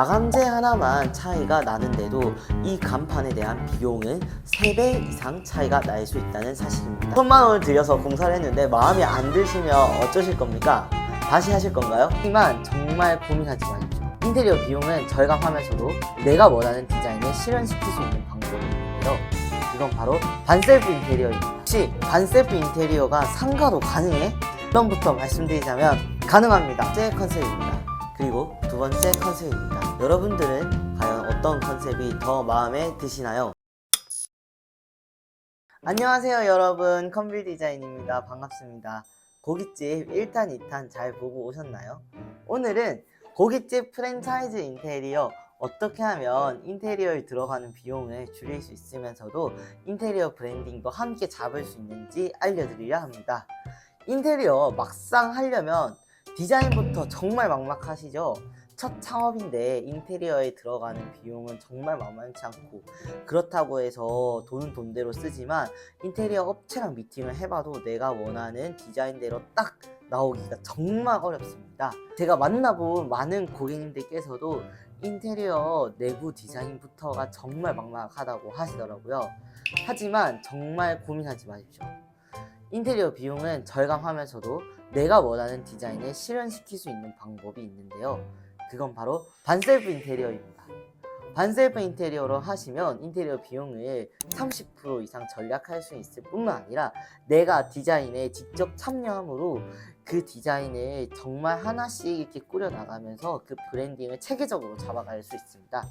마감재 하나만 차이가 나는데도 이 간판에 대한 비용은 3배 이상 차이가 날 수 있다는 사실입니다. 1000만 원을 들여서 공사를 했는데 마음에 안 드시면 어쩌실 겁니까? 다시 하실 건가요? 하지만 정말 고민하지 마십시오. 인테리어 비용은 절감하면서도 내가 원하는 디자인을 실현시킬 수 있는 방법이 있는데요. 그건 바로 반셀프 인테리어입니다. 혹시 반셀프 인테리어가 상가도 가능해? 처음부터 말씀드리자면 가능합니다. 첫 번째 컨셉입니다. 그리고 두 번째 컨셉입니다. 여러분들은 과연 어떤 컨셉이 더 마음에 드시나요? 안녕하세요 여러분, 컨빌 디자인입니다. 반갑습니다. 고깃집 1탄 2탄 잘 보고 오셨나요? 오늘은 고깃집 프랜차이즈 인테리어 어떻게 하면 인테리어에 들어가는 비용을 줄일 수 있으면서도 인테리어 브랜딩도 함께 잡을 수 있는지 알려드리려 합니다. 인테리어 막상 하려면 디자인부터 정말 막막하시죠? 첫 창업인데 인테리어에 들어가는 비용은 정말 만만치 않고, 그렇다고 해서 돈은 돈대로 쓰지만 인테리어 업체랑 미팅을 해봐도 내가 원하는 디자인대로 딱 나오기가 정말 어렵습니다. 제가 만나본 많은 고객님들께서도 인테리어 내부 디자인부터가 정말 막막하다고 하시더라고요. 하지만 정말 고민하지 마십시오. 인테리어 비용은 절감하면서도 내가 원하는 디자인을 실현시킬 수 있는 방법이 있는데요. 그건 바로 반셀프 인테리어입니다. 반셀프 인테리어로 하시면 인테리어 비용을 30% 이상 절약할 수 있을 뿐만 아니라 내가 디자인에 직접 참여함으로 그 디자인을 정말 하나씩 이렇게 꾸려나가면서 그 브랜딩을 체계적으로 잡아갈 수 있습니다.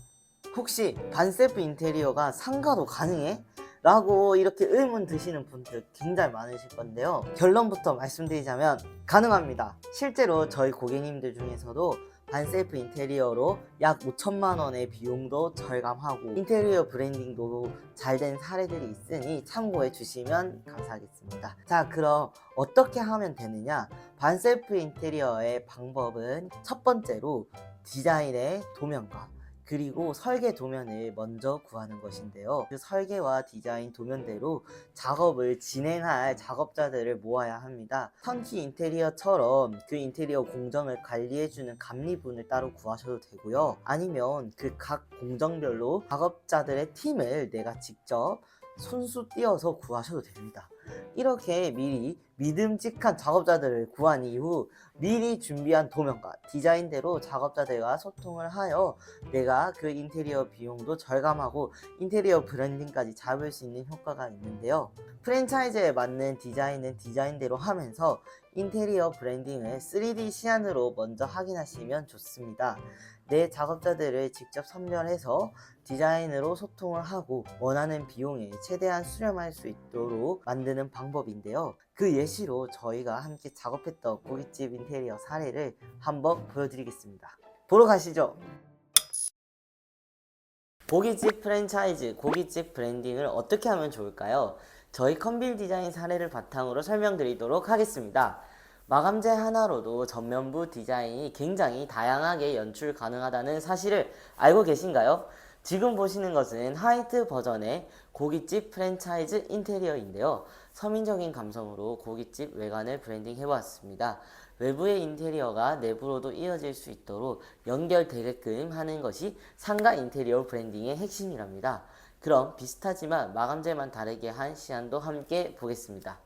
혹시 반셀프 인테리어가 상가도 가능해? 라고 이렇게 의문 드시는 분들 굉장히 많으실 건데요. 결론부터 말씀드리자면 가능합니다. 실제로 저희 고객님들 중에서도 반셀프 인테리어로 약 5천만 원의 비용도 절감하고 인테리어 브랜딩도 잘 된 사례들이 있으니 참고해 주시면 감사하겠습니다. 자, 그럼 어떻게 하면 되느냐? 반셀프 인테리어의 방법은 첫 번째로 디자인의 도면과 그리고 설계 도면을 먼저 구하는 것인데요. 그 설계와 디자인 도면대로 작업을 진행할 작업자들을 모아야 합니다. 턴키 인테리어처럼 그 인테리어 공정을 관리해주는 감리분을 따로 구하셔도 되고요. 아니면 그 각 공정별로 작업자들의 팀을 내가 직접 손수 띄어서 구하셔도 됩니다. 이렇게 미리 믿음직한 작업자들을 구한 이후 미리 준비한 도면과 디자인대로 작업자들과 소통을 하여 내가 그 인테리어 비용도 절감하고 인테리어 브랜딩까지 잡을 수 있는 효과가 있는데요. 프랜차이즈에 맞는 디자인은 디자인대로 하면서 인테리어 브랜딩을 3D 시안으로 먼저 확인하시면 좋습니다. 내 작업자들을 직접 선별해서 디자인으로 소통을 하고 원하는 비용에 최대한 수렴할 수 있도록 만드는 방법인데요. 그 예시로 저희가 함께 작업했던 고깃집 인테리어 사례를 한번 보여드리겠습니다. 보러 가시죠. 고깃집 프랜차이즈, 고깃집 브랜딩을 어떻게 하면 좋을까요? 저희 컨빌 디자인 사례를 바탕으로 설명드리도록 하겠습니다. 마감재 하나로도 전면부 디자인이 굉장히 다양하게 연출 가능하다는 사실을 알고 계신가요? 지금 보시는 것은 화이트 버전의 고깃집 프랜차이즈 인테리어인데요. 서민적인 감성으로 고깃집 외관을 브랜딩 해보았습니다. 외부의 인테리어가 내부로도 이어질 수 있도록 연결되게끔 하는 것이 상가 인테리어 브랜딩의 핵심이랍니다. 그럼 비슷하지만 마감재만 다르게 한 시안도 함께 보겠습니다.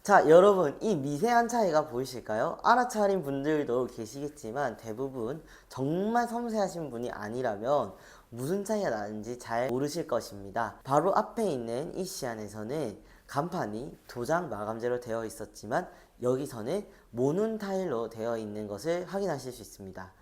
자, 여러분, 이 미세한 차이가 보이실까요? 알아차린 분들도 계시겠지만 대부분 정말 섬세하신 분이 아니라면 무슨 차이가 나는지 잘 모르실 것입니다. 바로 앞에 있는 이 시안에서는 간판이 도장 마감재로 되어 있었지만 여기서는 모눈 타일로 되어 있는 것을 확인하실 수 있습니다.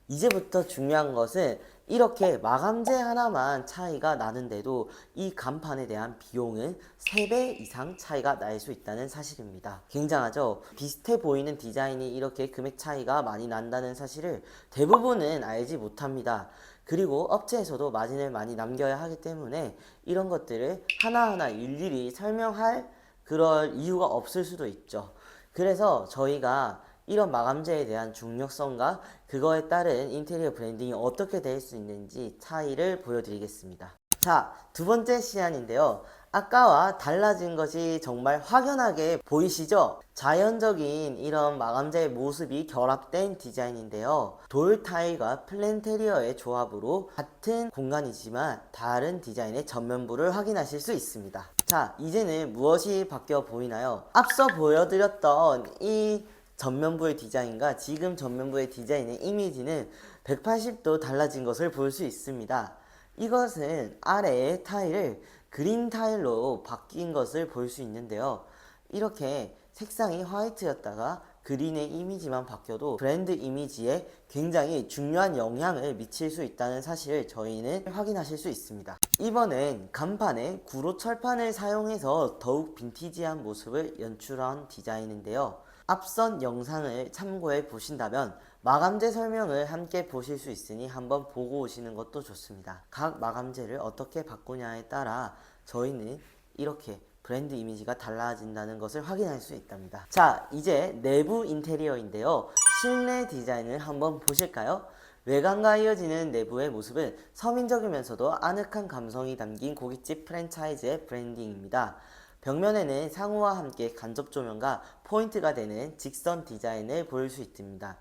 이제부터 중요한 것은 이렇게 마감재 하나만 차이가 나는데도 이 간판에 대한 비용은 3배 이상 차이가 날 수 있다는 사실입니다. 굉장하죠? 비슷해 보이는 디자인이 이렇게 금액 차이가 많이 난다는 사실을 대부분은 알지 못합니다. 그리고 업체에서도 마진을 많이 남겨야 하기 때문에 이런 것들을 하나하나 일일이 설명할 그럴 이유가 없을 수도 있죠. 그래서 저희가 이런 마감재에 대한 중요성과 그거에 따른 인테리어 브랜딩이 어떻게 될 수 있는지 차이를 보여드리겠습니다. 자, 두 번째 시안인데요. 아까와 달라진 것이 정말 확연하게 보이시죠? 자연적인 이런 마감재의 모습이 결합된 디자인인데요. 돌 타일과 플랜테리어의 조합으로 같은 공간이지만 다른 디자인의 전면부를 확인하실 수 있습니다. 자, 이제는 무엇이 바뀌어 보이나요? 앞서 보여드렸던 이 전면부의 디자인과 지금 전면부의 디자인의 이미지는 180도 달라진 것을 볼 수 있습니다. 이것은 아래의 타일을 그린 타일로 바뀐 것을 볼 수 있는데요. 이렇게 색상이 화이트였다가 그린의 이미지만 바뀌어도 브랜드 이미지에 굉장히 중요한 영향을 미칠 수 있다는 사실을 저희는 확인하실 수 있습니다. 이번엔 간판에 구로 철판을 사용해서 더욱 빈티지한 모습을 연출한 디자인인데요. 앞선 영상을 참고해 보신다면 마감재 설명을 함께 보실 수 있으니 한번 보고 오시는 것도 좋습니다. 각 마감재를 어떻게 바꾸냐에 따라 저희는 이렇게 브랜드 이미지가 달라진다는 것을 확인할 수 있답니다. 자, 이제 내부 인테리어인데요. 실내 디자인을 한번 보실까요? 외관과 이어지는 내부의 모습은 서민적이면서도 아늑한 감성이 담긴 고깃집 프랜차이즈의 브랜딩입니다. 벽면에는 상호와 함께 간접 조명과 포인트가 되는 직선 디자인을 볼 수 있습니다.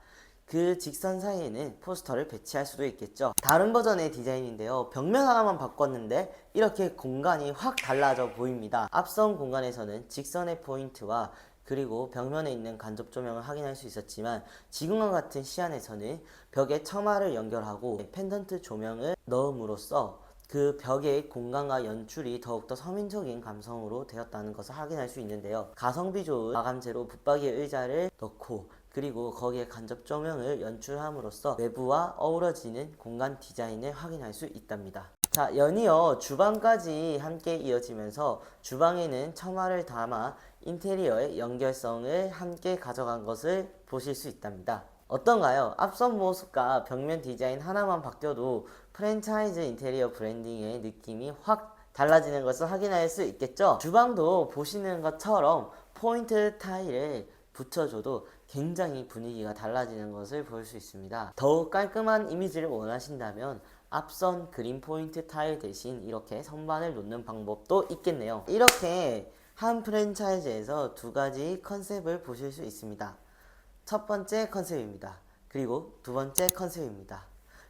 그 직선 사이에는 포스터를 배치할 수도 있겠죠. 다른 버전의 디자인인데요. 벽면 하나만 바꿨는데 이렇게 공간이 확 달라져 보입니다. 앞선 공간에서는 직선의 포인트와 그리고 벽면에 있는 간접 조명을 확인할 수 있었지만 지금과 같은 시안에서는 벽에 처마를 연결하고 펜던트 조명을 넣음으로써 그 벽의 공간과 연출이 더욱더 서민적인 감성으로 되었다는 것을 확인할 수 있는데요. 가성비 좋은 마감재로 붙박이 의자를 넣고 그리고 거기에 간접 조명을 연출함으로써 외부와 어우러지는 공간 디자인을 확인할 수 있답니다. 자, 연이어 주방까지 함께 이어지면서 주방에는 처마를 담아 인테리어의 연결성을 함께 가져간 것을 보실 수 있답니다. 어떤가요? 앞선 모습과 벽면 디자인 하나만 바뀌어도 프랜차이즈 인테리어 브랜딩의 느낌이 확 달라지는 것을 확인할 수 있겠죠? 주방도 보시는 것처럼 포인트 타일을 붙여줘도 굉장히 분위기가 달라지는 것을 볼 수 있습니다. 더욱 깔끔한 이미지를 원하신다면 앞선 그린 포인트 타일 대신 이렇게 선반을 놓는 방법도 있겠네요. 이렇게 한 프랜차이즈에서 두 가지 컨셉을 보실 수 있습니다. 첫 번째 컨셉입니다. 그리고 두 번째 컨셉입니다.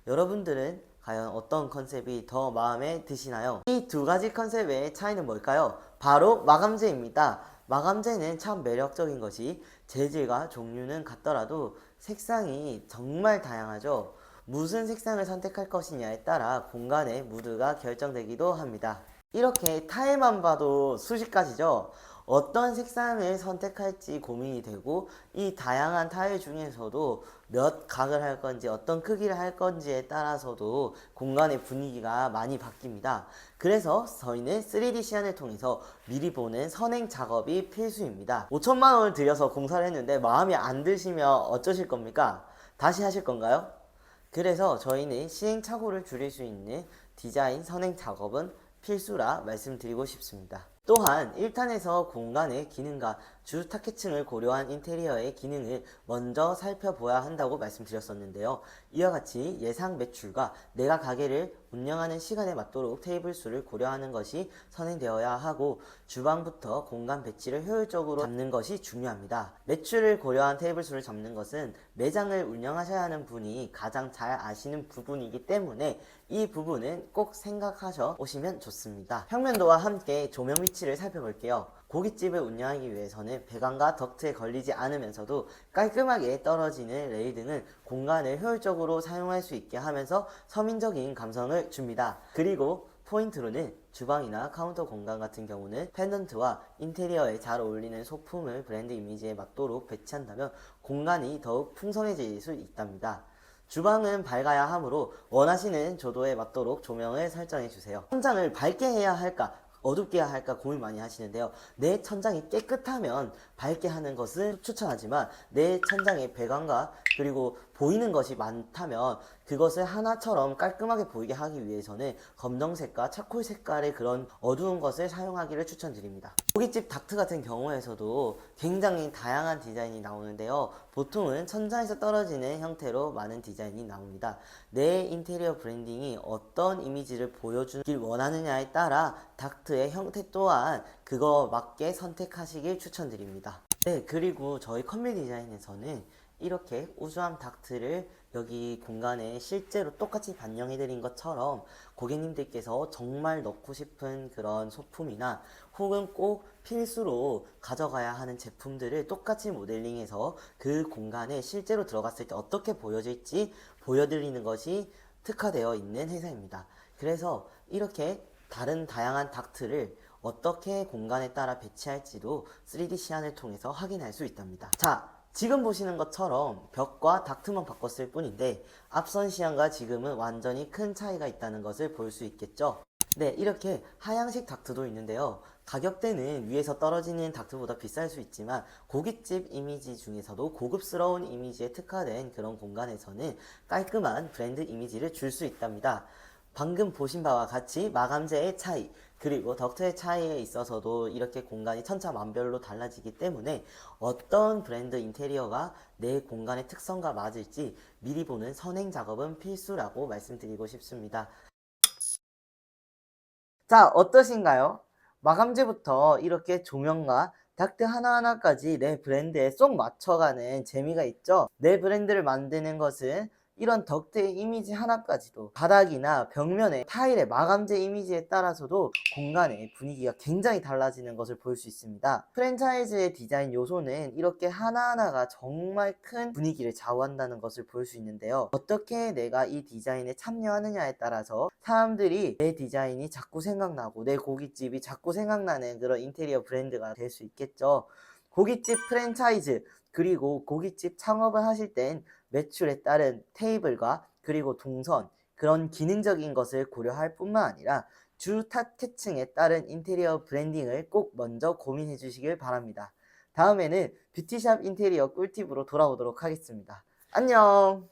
여러분들은 과연 어떤 컨셉이 더 마음에 드시나요? 이 두 가지 컨셉의 차이는 뭘까요? 바로 마감재입니다. 마감재는 참 매력적인 것이 재질과 종류는 같더라도 색상이 정말 다양하죠. 무슨 색상을 선택할 것이냐에 따라 공간의 무드가 결정되기도 합니다. 이렇게 타일만 봐도 수십 가지죠. 어떤 색상을 선택할지 고민이 되고 이 다양한 타일 중에서도 몇 각을 할 건지 어떤 크기를 할 건지에 따라서도 공간의 분위기가 많이 바뀝니다. 그래서 저희는 3D 시안을 통해서 미리 보는 선행 작업이 필수입니다. 5천만 원을 들여서 공사를 했는데 마음에 안 드시면 어쩌실 겁니까? 다시 하실 건가요? 그래서 저희는 시행착오를 줄일 수 있는 디자인 선행 작업은 필수라 말씀드리고 싶습니다. 또한 1탄에서 공간의 기능과 주 타겟층을 고려한 인테리어의 기능을 먼저 살펴보아야 한다고 말씀드렸었는데요. 이와 같이 예상 매출과 내가 가게를 운영하는 시간에 맞도록 테이블 수를 고려하는 것이 선행되어야 하고 주방부터 공간 배치를 효율적으로 잡는 것이 중요합니다. 매출을 고려한 테이블 수를 잡는 것은 매장을 운영하셔야 하는 분이 가장 잘 아시는 부분이기 때문에 이 부분은 꼭 생각하셔 오시면 좋습니다. 평면도와 함께 조명 위치를 살펴볼게요. 고깃집을 운영하기 위해서는 배관과 덕트에 걸리지 않으면서도 깔끔하게 떨어지는 레일 등은 공간을 효율적으로 사용할 수 있게 하면서 서민적인 감성을 줍니다. 그리고 포인트로는 주방이나 카운터 공간 같은 경우는 펜던트와 인테리어에 잘 어울리는 소품을 브랜드 이미지에 맞도록 배치한다면 공간이 더욱 풍성해질 수 있답니다. 주방은 밝아야 하므로 원하시는 조도에 맞도록 조명을 설정해 주세요. 천장을 밝게 해야 할까 어둡게 해야 할까 고민 많이 하시는데요. 내 천장이 깨끗하면 밝게 하는 것을 추천하지만 내 천장의 배관과 그리고 보이는 것이 많다면 그것을 하나처럼 깔끔하게 보이게 하기 위해서는 검정색과 차콜 색깔의 그런 어두운 것을 사용하기를 추천드립니다. 고깃집 닥트 같은 경우에서도 굉장히 다양한 디자인이 나오는데요. 보통은 천장에서 떨어지는 형태로 많은 디자인이 나옵니다. 내 인테리어 브랜딩이 어떤 이미지를 보여주길 원하느냐에 따라 닥트의 형태 또한 그거 맞게 선택하시길 추천드립니다. 네, 그리고 저희 컴비 디자인에서는 이렇게 우주함 닥트를 여기 공간에 실제로 똑같이 반영해 드린 것처럼 고객님들께서 정말 넣고 싶은 그런 소품이나 혹은 꼭 필수로 가져가야 하는 제품들을 똑같이 모델링해서 그 공간에 실제로 들어갔을 때 어떻게 보여질지 보여드리는 것이 특화되어 있는 회사입니다. 그래서 이렇게 다른 다양한 닥트를 어떻게 공간에 따라 배치할지도 3D 시안을 통해서 확인할 수 있답니다. 자, 지금 보시는 것처럼 벽과 닥트만 바꿨을 뿐인데 앞선 시안과 지금은 완전히 큰 차이가 있다는 것을 볼 수 있겠죠. 네, 이렇게 하향식 닥트도 있는데요. 가격대는 위에서 떨어지는 닥트보다 비쌀 수 있지만 고깃집 이미지 중에서도 고급스러운 이미지에 특화된 그런 공간에서는 깔끔한 브랜드 이미지를 줄 수 있답니다. 방금 보신 바와 같이 마감재의 차이 그리고 덕트의 차이에 있어서도 이렇게 공간이 천차만별로 달라지기 때문에 어떤 브랜드 인테리어가 내 공간의 특성과 맞을지 미리 보는 선행 작업은 필수라고 말씀드리고 싶습니다. 자, 어떠신가요? 마감재부터 이렇게 조명과 닥트 하나하나까지 내 브랜드에 쏙 맞춰가는 재미가 있죠? 내 브랜드를 만드는 것은 이런 덕트의 이미지 하나까지도 바닥이나 벽면의 타일의 마감재 이미지에 따라서도 공간의 분위기가 굉장히 달라지는 것을 볼 수 있습니다. 프랜차이즈의 디자인 요소는 이렇게 하나하나가 정말 큰 분위기를 좌우한다는 것을 볼 수 있는데요. 어떻게 내가 이 디자인에 참여하느냐에 따라서 사람들이 내 디자인이 자꾸 생각나고 내 고깃집이 자꾸 생각나는 그런 인테리어 브랜드가 될 수 있겠죠. 고깃집 프랜차이즈 그리고 고깃집 창업을 하실 땐 매출에 따른 테이블과 그리고 동선 그런 기능적인 것을 고려할 뿐만 아니라 주 타겟층에 따른 인테리어 브랜딩을 꼭 먼저 고민해 주시길 바랍니다. 다음에는 뷰티샵 인테리어 꿀팁으로 돌아오도록 하겠습니다. 안녕!